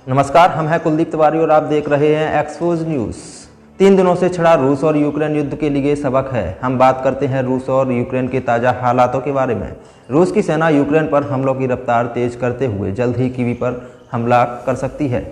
नमस्कार, हम हैं कुलदीप तिवारी और आप देख रहे हैं एक्सपोज न्यूज़। 3 दिनों से छिड़ा रूस और यूक्रेन युद्ध के लिए सबक है। हम बात करते हैं रूस और यूक्रेन के ताज़ा हालातों के बारे में। रूस की सेना यूक्रेन पर हमलों की रफ्तार तेज करते हुए जल्द ही कीव पर हमला कर सकती है।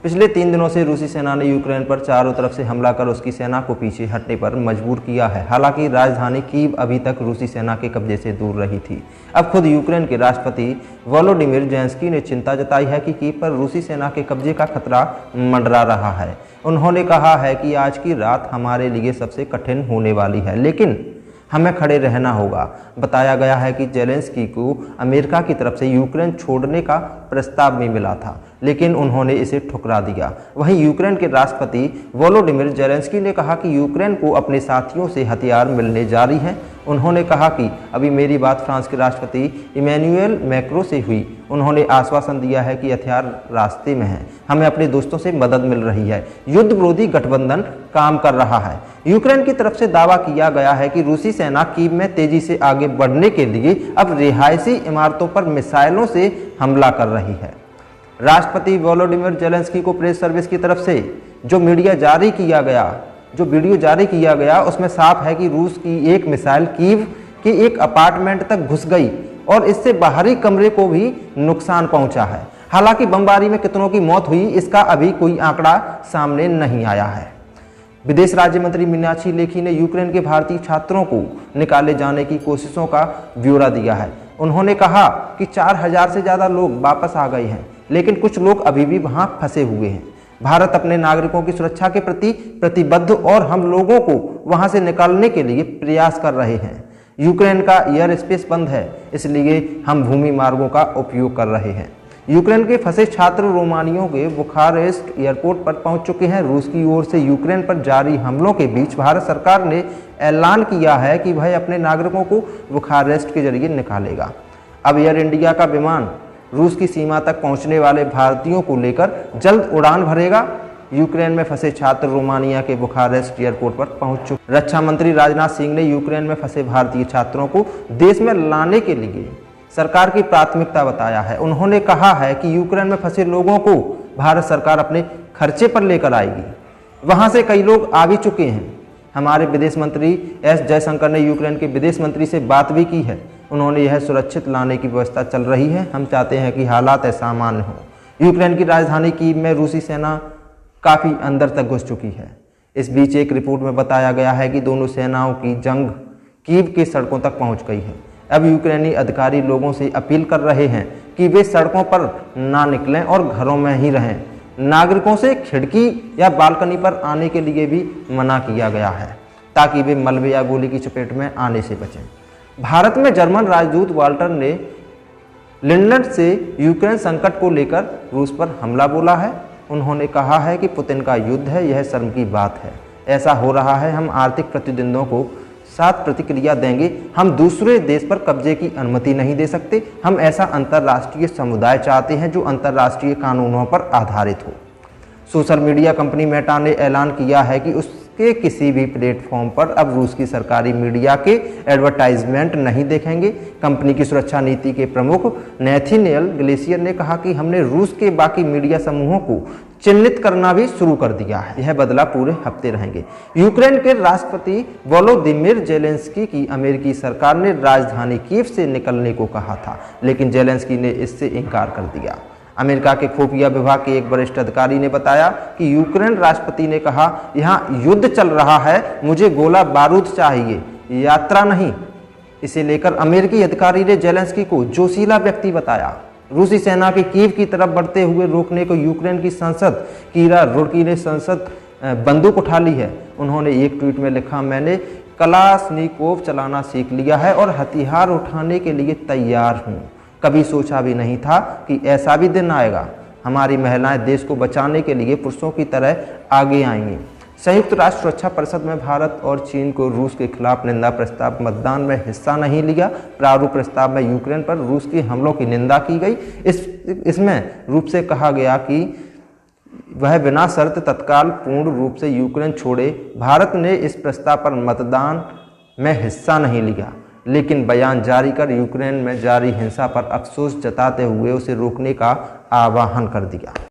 पिछले 3 दिनों से रूसी सेना ने यूक्रेन पर चारों तरफ से हमला कर उसकी सेना को पीछे हटने पर मजबूर किया है। हालांकि राजधानी कीव अभी तक रूसी सेना के कब्जे से दूर रही थी। अब खुद यूक्रेन के राष्ट्रपति वोलोडिमिर ज़ेलेंस्की ने चिंता जताई है कि कीव पर रूसी सेना के कब्जे का खतरा मंडरा रहा है। उन्होंने कहा है कि आज की रात हमारे लिए सबसे कठिन होने वाली है, लेकिन हमें खड़े रहना होगा। बताया गया है कि ज़ेलेंस्की को अमेरिका की तरफ से यूक्रेन छोड़ने का प्रस्ताव भी मिला था, लेकिन उन्होंने इसे ठुकरा दिया। वहीं यूक्रेन के राष्ट्रपति वोलोडिमिर ज़ेलेंस्की ने कहा कि यूक्रेन को अपने साथियों से हथियार मिलने जारी हैं। उन्होंने कहा कि अभी मेरी बात फ्रांस के राष्ट्रपति इमैनुएल मैक्रों से हुई। उन्होंने आश्वासन दिया है कि हथियार रास्ते में हैं, हमें अपने दोस्तों से मदद मिल रही है, युद्ध विरोधी गठबंधन काम कर रहा है। यूक्रेन की तरफ से दावा किया गया है कि रूसी सेना कीव में तेजी से आगे बढ़ने के लिए अब रिहायशी इमारतों पर मिसाइलों से हमला कर रही है। राष्ट्रपति वोलोडिमिर ज़ेलेंस्की को प्रेस सर्विस की तरफ से जो वीडियो जारी किया गया उसमें साफ है कि रूस की एक मिसाइल कीव के एक अपार्टमेंट तक घुस गई और इससे बाहरी कमरे को भी नुकसान पहुंचा है। हालांकि बमबारी में कितनों की मौत हुई इसका अभी कोई आंकड़ा सामने नहीं आया है। विदेश राज्य मंत्री मीनाक्षी लेखी ने यूक्रेन के भारतीय छात्रों को निकाले जाने की कोशिशों का ब्यौरा दिया है। उन्होंने कहा कि 4000 से ज़्यादा लोग वापस आ गए हैं, लेकिन कुछ लोग अभी भी वहां फंसे हुए हैं। भारत अपने नागरिकों की सुरक्षा के प्रति प्रतिबद्ध और हम लोगों को वहां से निकालने के लिए प्रयास कर रहे हैं। यूक्रेन का एयर स्पेस बंद है, इसलिए हम भूमि मार्गों का उपयोग कर रहे हैं। यूक्रेन के फंसे छात्र रोमानिया के बुखारेस्ट एयरपोर्ट पर पहुंच चुके हैं। रूस की ओर से यूक्रेन पर जारी हमलों के बीच भारत सरकार ने ऐलान किया है कि वह अपने नागरिकों को बुखारेस्ट के जरिए निकालेगा। अब एयर इंडिया का विमान रूस की सीमा तक पहुंचने वाले भारतीयों को लेकर जल्द उड़ान भरेगा। यूक्रेन में फंसे छात्र रोमानिया के बुखारेस्ट एयरपोर्ट पर पहुंच चुके। रक्षा मंत्री राजनाथ सिंह ने यूक्रेन में फंसे भारतीय छात्रों को देश में लाने के लिए सरकार की प्राथमिकता बताया है। उन्होंने कहा है कि यूक्रेन में फंसे लोगों को भारत सरकार अपने खर्चे पर लेकर आएगी। वहां से कई लोग आ भी चुके हैं। हमारे विदेश मंत्री एस जयशंकर ने यूक्रेन के विदेश मंत्री से बात भी की है। उन्होंने यह सुरक्षित लाने की व्यवस्था चल रही है। हम चाहते हैं कि हालात असामान्य हों। यूक्रेन की राजधानी कीव में रूसी सेना काफ़ी अंदर तक घुस चुकी है। इस बीच एक रिपोर्ट में बताया गया है कि दोनों सेनाओं की जंग कीव की सड़कों तक पहुंच गई है। अब यूक्रेनी अधिकारी लोगों से अपील कर रहे हैं कि वे सड़कों पर ना निकलें और घरों में ही रहें। नागरिकों से खिड़की या बालकनी पर आने के लिए भी मना किया गया है, ताकि वे मलबे या गोली की चपेट में आने से बचें। भारत में जर्मन राजदूत वाल्टर ने लिंडन से यूक्रेन संकट को लेकर रूस पर हमला बोला है। उन्होंने कहा है कि पुतिन का युद्ध है, यह शर्म की बात है। ऐसा हो रहा है, हम आर्थिक प्रतिद्वंद्वियों को साथ प्रतिक्रिया देंगे। हम दूसरे देश पर कब्जे की अनुमति नहीं दे सकते। हम ऐसा अंतर्राष्ट्रीय समुदाय चाहते हैं जो अंतर्राष्ट्रीय कानूनों पर आधारित हो। सोशल मीडिया कंपनी मेटा ने ऐलान किया है कि उसके किसी भी प्लेटफॉर्म पर अब रूस की सरकारी मीडिया के एडवर्टाइजमेंट नहीं देखेंगे। कंपनी की सुरक्षा नीति के प्रमुख नैथानिएल ग्लेसियर ने कहा कि हमने रूस के बाकी मीडिया समूहों को चिन्हित करना भी शुरू कर दिया है। यह बदलाव पूरे हफ्ते रहेंगे। यूक्रेन के राष्ट्रपति वोलोदिमिर ज़ेलेंस्की की अमेरिकी सरकार ने राजधानी कीव से निकलने को कहा था, लेकिन ज़ेलेंस्की ने इससे इनकार कर दिया। अमेरिका के खुफिया विभाग के एक वरिष्ठ अधिकारी ने बताया कि यूक्रेन राष्ट्रपति ने कहा, यहाँ युद्ध चल रहा है, मुझे गोला बारूद चाहिए, यात्रा नहीं। इसे लेकर अमेरिकी अधिकारी ने ज़ेलेंस्की को जोशीला व्यक्ति बताया। रूसी सेना के कीव की तरफ बढ़ते हुए रोकने को यूक्रेन की सांसद कीरा रुड़की ने बंदूक उठा ली है। उन्होंने एक ट्वीट में लिखा, मैंने कलाशनिकोव चलाना सीख लिया है और हथियार उठाने के लिए तैयार हूँ। कभी सोचा भी नहीं था कि ऐसा भी दिन आएगा। हमारी महिलाएं देश को बचाने के लिए पुरुषों की तरह आगे आएंगी। संयुक्त राष्ट्र सुरक्षा परिषद में भारत और चीन को रूस के खिलाफ निंदा प्रस्ताव मतदान में हिस्सा नहीं लिया। प्रारूप प्रस्ताव में यूक्रेन पर रूस के हमलों की निंदा की गई। इसमें रूप से कहा गया कि वह बिना शर्त तत्काल पूर्ण रूप से यूक्रेन छोड़े। भारत ने इस प्रस्ताव पर मतदान में हिस्सा नहीं लिया, लेकिन बयान जारी कर यूक्रेन में जारी हिंसा पर अफसोस जताते हुए उसे रोकने का आह्वान कर दिया।